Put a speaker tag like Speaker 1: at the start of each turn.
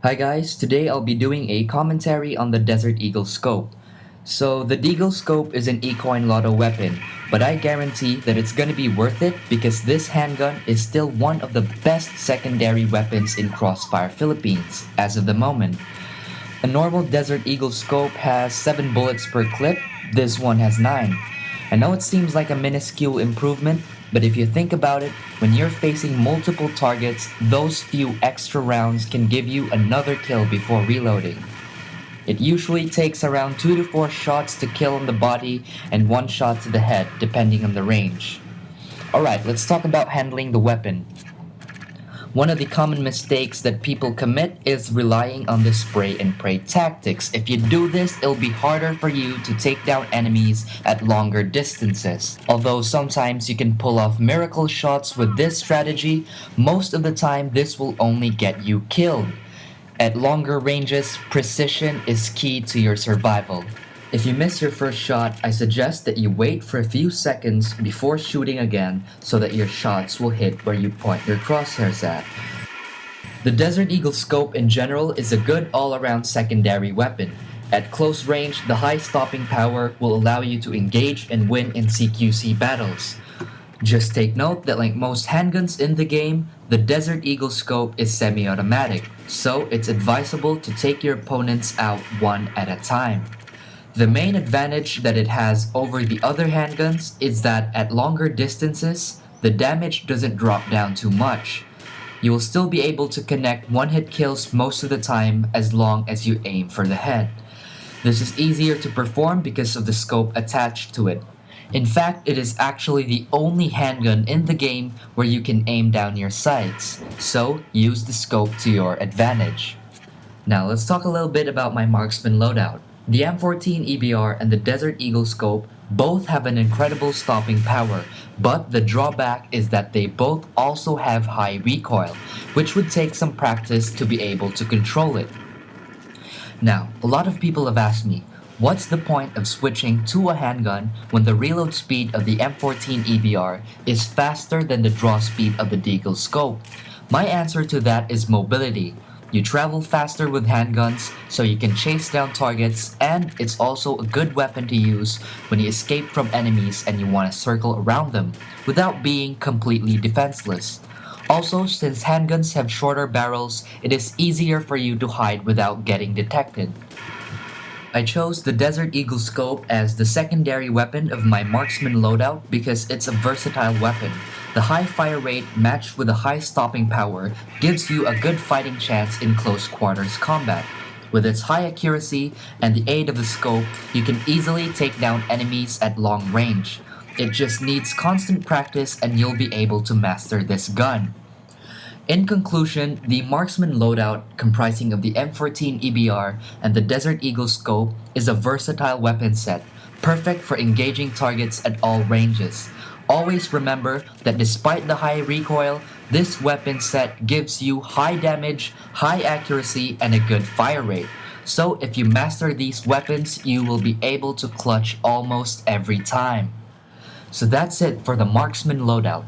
Speaker 1: Hi guys, today I'll be doing a commentary on the Desert Eagle scope. So the Deagle scope is an Ecoin Lotto weapon, but I guarantee that it's gonna be worth it because this handgun is still one of the best secondary weapons in Crossfire Philippines as of the moment. A normal Desert Eagle scope has 7 bullets per clip, this one has 9. I know it seems like a minuscule improvement, but if you think about it, when you're facing multiple targets, those few extra rounds can give you another kill before reloading. It usually takes around 2 to 4 shots to kill on the body and 1 shot to the head depending on the range. Alright, let's talk about handling the weapon. One of the common mistakes that people commit is relying on the spray and pray tactics. If you do this, it'll be harder for you to take down enemies at longer distances. Although sometimes you can pull off miracle shots with this strategy, most of the time this will only get you killed. At longer ranges, precision is key to your survival. If you miss your first shot, I suggest that you wait for a few seconds before shooting again so that your shots will hit where you point your crosshairs at. The Desert Eagle scope in general is a good all-around secondary weapon. At close range, the high stopping power will allow you to engage and win in CQC battles. Just take note that like most handguns in the game, the Desert Eagle scope is semi-automatic, so it's advisable to take your opponents out one at a time. The main advantage that it has over the other handguns is that at longer distances, the damage doesn't drop down too much. You will still be able to connect one-hit kills most of the time as long as you aim for the head. This is easier to perform because of the scope attached to it. In fact, it is actually the only handgun in the game where you can aim down your sights, so use the scope to your advantage. Now let's talk a little bit about my Marksman Loadout. The M14 EBR and the Desert Eagle scope both have an incredible stopping power, but the drawback is that they both also have high recoil, which would take some practice to be able to control it. Now, a lot of people have asked me, what's the point of switching to a handgun when the reload speed of the M14 EBR is faster than the draw speed of the Deagle scope? My answer to that is mobility. You travel faster with handguns, so you can chase down targets, and it's also a good weapon to use when you escape from enemies and you want to circle around them, without being completely defenseless. Also, since handguns have shorter barrels, it is easier for you to hide without getting detected. I chose the Desert Eagle scope as the secondary weapon of my Marksman Loadout because it's a versatile weapon. The high fire rate matched with a high stopping power gives you a good fighting chance in close quarters combat. With its high accuracy and the aid of the scope, you can easily take down enemies at long range. It just needs constant practice and you'll be able to master this gun. In conclusion, the Marksman Loadout, comprising of the M14 EBR and the Desert Eagle scope, is a versatile weapon set, perfect for engaging targets at all ranges. Always remember that despite the high recoil, this weapon set gives you high damage, high accuracy, and a good fire rate. So if you master these weapons, you will be able to clutch almost every time. So that's it for the Marksman Loadout.